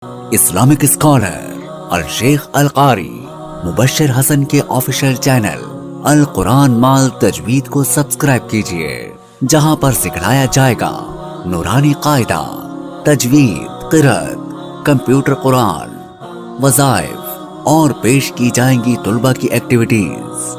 Islamic scholar अल शेख अल कारी मुबश्शिर हसन के official channel अल कुरान माल तजवीद को सब्सक्राइब कीजिए, जहां पर सिखलाया जाएगा नूरानी कायदा, तजवीद, क़िरात, कंप्यूटर कुरान, वज़ाइफ और पेश की जाएंगी तुलबा की एक्टिविटीज।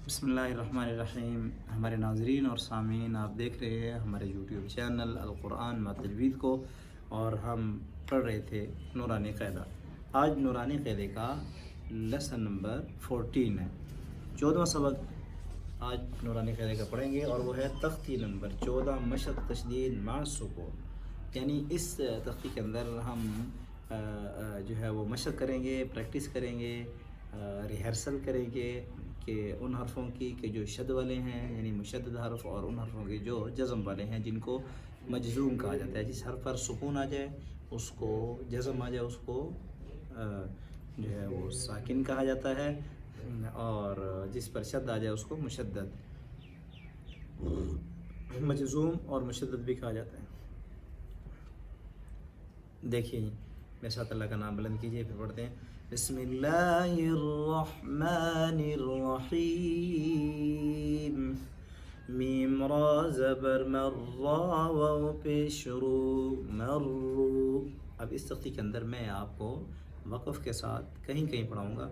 बिस्मिल्लाहिर्रहमानिर्रहीम। हमारे नाज़रीन और सामीन, आप देख रहे हैं हमारे यूट्यूब चैनल अल कुरान मा तजवीद को, और हम पढ़ रहे थे नूरानी क़ायदा। आज नूरानी क़ायदे का लेसन नंबर 14 है, 14वां सबक आज नूरानी क़ायदे का पढ़ेंगे, और वो है तख्ती नंबर 14 मशक़ तशदीद मा सुकून। यानी इस तख्ती के अंदर हम जो है वो मशक़ करेंगे, प्रैक्टिस करेंगे, रिहर्सल करेंगे कि उन हरफ़ों की कि जो शद वाले हैं यानी मुशद्दद हरफ, और उन हरफ़ों के जो जज़म वाले हैं जिनको मजज़ूम कहा जाता है। जिस हरफ पर सुकून आ जाए उसको, जज़म आ जाए उसको जो है वो साकिन कहा जाता है, और जिस पर शद आ जाए उसको मुशद्दद, मजज़ूम और मुशद्दद भी कहा जाता है। देखिए मेरे साथ अल्लाह का नाम बुलंद कीजिए, फिर पढ़ते हैं बिस्मिल्लाहिर्रहमानिर्रहीम। मीम रा ज़बर मर्रा वाव पेश रू मर्रू। अब इस तख्ती के अंदर मैं आपको वक़फ़ के साथ कहीं कहीं पढ़ाऊँगा,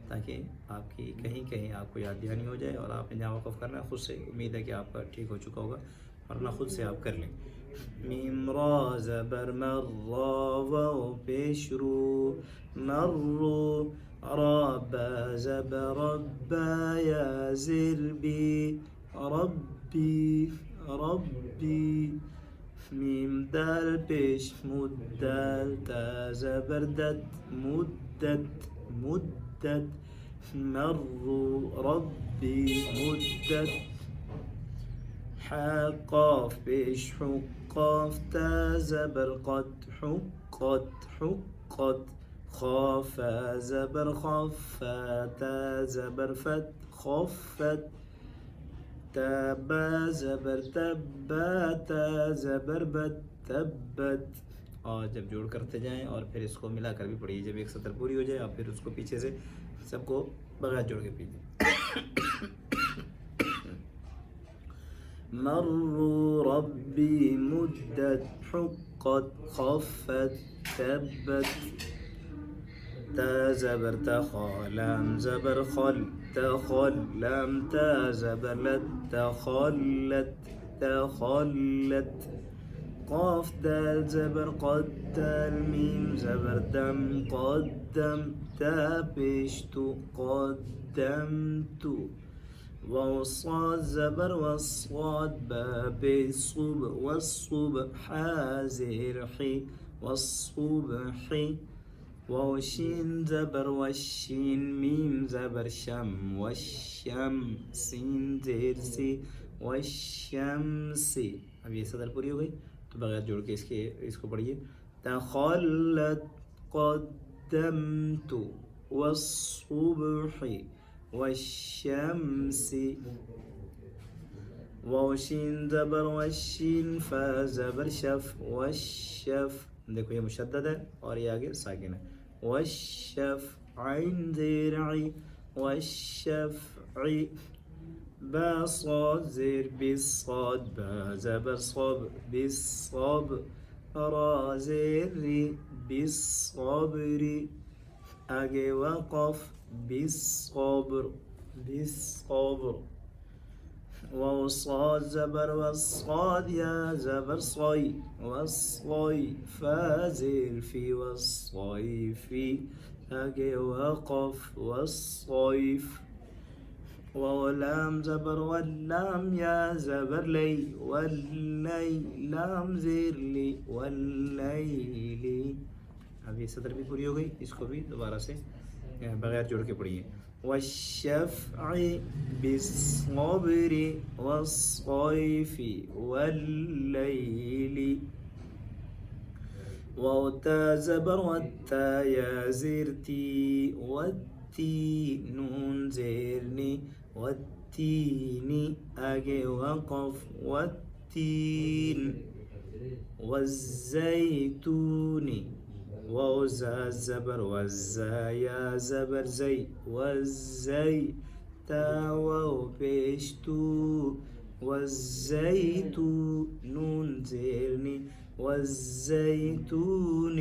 ताकि आपकी कहीं कहीं आपको याद दहानी हो जाए, और आपने जहाँ वक़फ़ करना है खुद से, उम्मीद है कि आपका ठीक हो चुका होगा, वरना खुद से आप कर लें। मीम रा ज़बर मर्रा वाव पेश रू मर्रू। रा बा ज़बर रब्बा या ज़िर बी रब्बी रब्बी। मीम दाल पेश मुद्दल ता ज़बर दत मुद्दत मुद्दत। मर्रू रब्बी मुद्दत। हा क़ाफ पेश हुक़्क़ाफ़ ता ज़बर क़त हुक़्क़त हुक़्क़त। ख़ा फ़ा ज़बर ख़फ़ा ता ज़बर फ़त ख़फ़्फ़त। ता बा ज़बर तब्बा ता ज़बर बत तब्बत। और जब जोड़ करते जाएं और फिर इसको मिलाकर भी पढ़िए। जब एक सतर पूरी हो जाए आप फिर उसको पीछे से सबको बगैर जोड़ के पढ़िए। मर्रू रब्बी मुद्दत हुक़्क़त ख़फ़्फ़त तब्बत। ता ज़बर तख़ा लाम ज़बर ख़ल तख़ल लाम ता ज़बर लत तख़ल्लत तख़ल्लत। क़ाफ़ दाल ज़बर क़द दाल मीम ज़बर दम क़द्दम ता पेश तु क़द्दमतु। वाव स्वाद ज़बर वस्वाद बा पेश सुब वस्सुब हा ज़ेर ही वस्सुबहि। वाव शीन ज़बर वश्शीन मीम ज़बर शम वश्शम सीन ज़ेर सी वश्शमसी। अब ये सदर पूरी हो गई, तो बगैर जोड़ के इसको पढ़िए। तख़ल्लत क़द्दमतु वस्सुबहि वश्शमसी। वाव शीन ज़बर वश्शीन फ़ा ज़बर शफ़ वश्शफ़। देखो ये मुशद्दद है और ये आगे साकिन है। वश्शफ़ आइन ज़ेर आई वश्शफ़ई। बा साद ज़ेर बिस्साद बा ज़बर सब बिस्सब। रा ज़ेर री बिस्सब्री। आगे वक़फ़ बिस्सब्र बिस्सब्र। वाव साद ज़बर वस्साद या ज़बर सई वस्सई। फ़ा ज़ेर फ़ी वस्सैफ़ी। आगे वक़फ़ वस्सैफ़। वाव लाम ज़बर वल्लाम या ज़बर लई वल्लई लाम ज़ेर ली वल्लैली। अब ये सतर भी पूरी हो गई, इसको भी दोबारा से बगैर जोड़ के पढ़िए। वश्शफ़ई बिस्सब्रि वस्सैफ़ि वल्लैली। वाव ता ज़बर वत्ता या ज़ेर ती वत्ती नून ज़ेर नी वत्तीनी। आगे वक़फ़ वत्तीनी। والتين والزيتون وزا زبر وزا يا زبر زي والزي تا واو بيشتو والزيتون نون زيرني والزيتون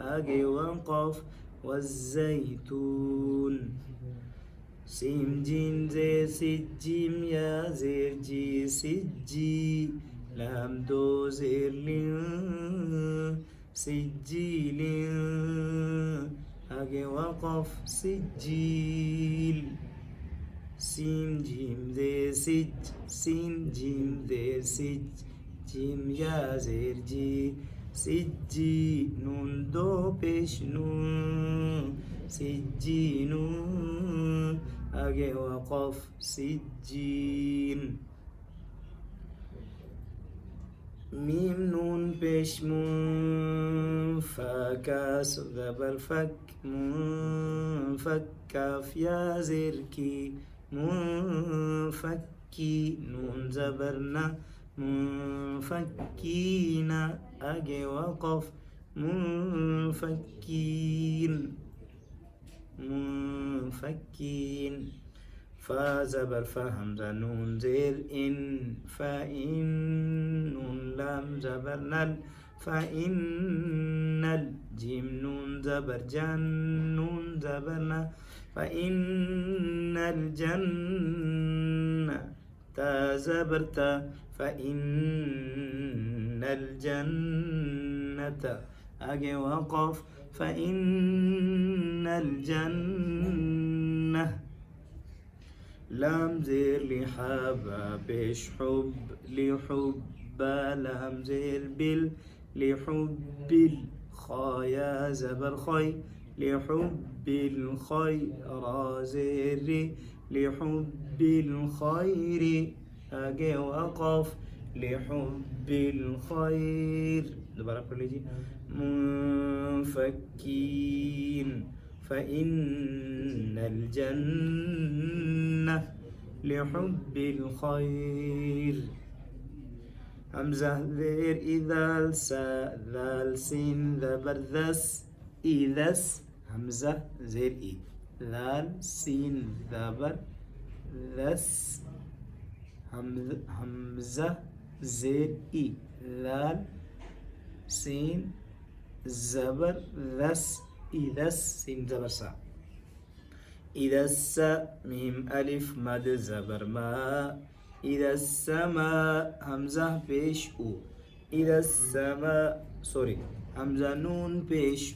أجي وقف والزيتون سين جيم زي سجيم يا زير جي سجي لام دو زير لين سجيل أجي وقف سجيل سين جيم ذي سج سين جيم ذي سج جيم يا زير جي سجي نون دو بيش نون سجي نون أجي وقف سجين ميم نون بيش مون فاكاس ذبر فك مون فكاف يا زركي مون فكي نون زبرنا مون فكينا أجي وقف مون فكين مون فكين فا زبر فهمزة نون زير إن فإن نون لام زبر نل فإن الجيم نون زبر جن نون زبرنا فإن الجنة تا زبر تا فإن الجنة أجي وقف فإن الجنة لام زير لحابة بيش حب لحب لام زير بال لحب الخايا زبر خي لحب الخير را زير لحب الخير أجي وقف لحب الخير دوباره پڑھ لیجیے منفكين فإن الجنة لحب الخير همزة ذير إذا سا ذال سين ذبر ذس إذس همزة زير إي ذال سين ذبر ذس همزة زير إي ذال سين زبر ذس إذس سين زبر سا إذا السا ميم ألف مد زبر ما إذا السماء همزة بيش أو إذا السماء سوري همزة نون بيش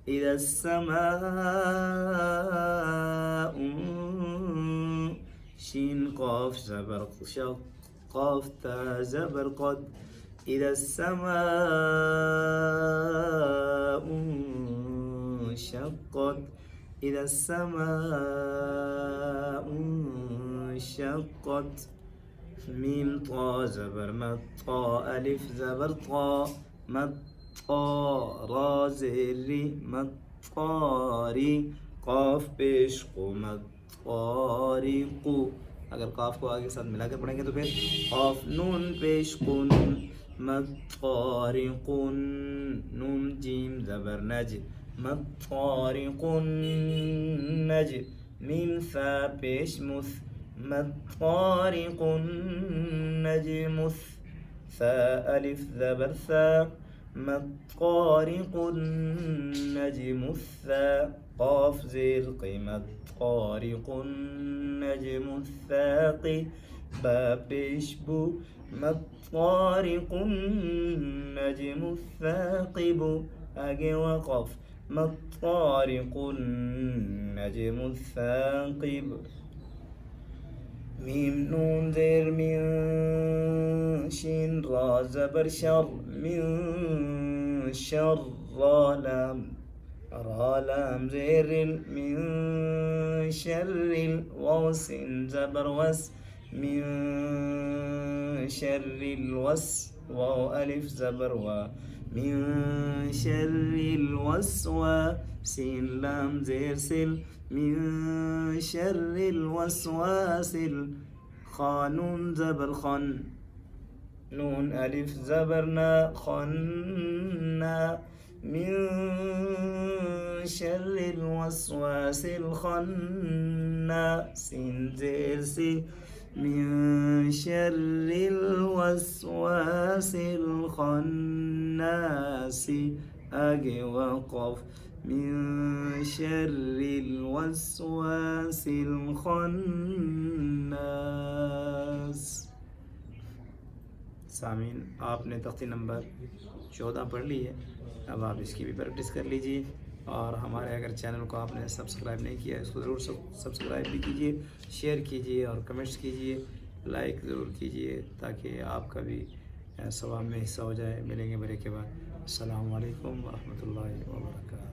إذا السماء شين قاف زبر شق قاف تا زبر قد إذا السماء شقت إذا السماء شقت ميم طا زبر مطا ألف زبر طا مطا را زري مطاري قاف पेश को मतारिकु अगर काफ को आगे साथ मिलाकर पढ़ेंगे तो फिर काफ नून पेश कुन मतारिकुन नून जीम जबर नज मतारिकुन नज मीम सा पेश मुस मतारिकुन नज मुस सा अलिफ जबर सा مطارق النجم قاف زير قيمة طارق النجم الثاقي باب بيشبو مطارق النجم الثاقب أجي وقف مطارق النجم الثاقب ميم نون زير من شين را زبر شر من شر را لام زير من شر الوس زبر وس من شر الوس واو ألف زبر و من شر الوسواس سين لام زير سل من شر الوسواس خانون زبر خن नून अलिफ ज़बर ना खन्ना मिन शर्रिल वस्वासिल खन्ना सीन ज़ेर सी मिन शर्रिल वस्वासिल खन्नासी आगे वक़फ़ मिन शर्रिल वस्वासिल खन्नास। सामीन, आपने तख्ती नंबर 14 पढ़ ली है। अब आप इसकी भी प्रैक्टिस कर लीजिए और हमारे अगर चैनल को आपने सब्सक्राइब नहीं किया है इसको ज़रूर सब्सक्राइब भी कीजिए, शेयर कीजिए और कमेंट्स कीजिए, लाइक ज़रूर कीजिए ताकि आपका भी सवाब में हिस्सा हो जाए। मिलेंगे ब्रेक के बाद। अस्सलामु अलैकुम व रहमतुल्लाहि व बरकातहू।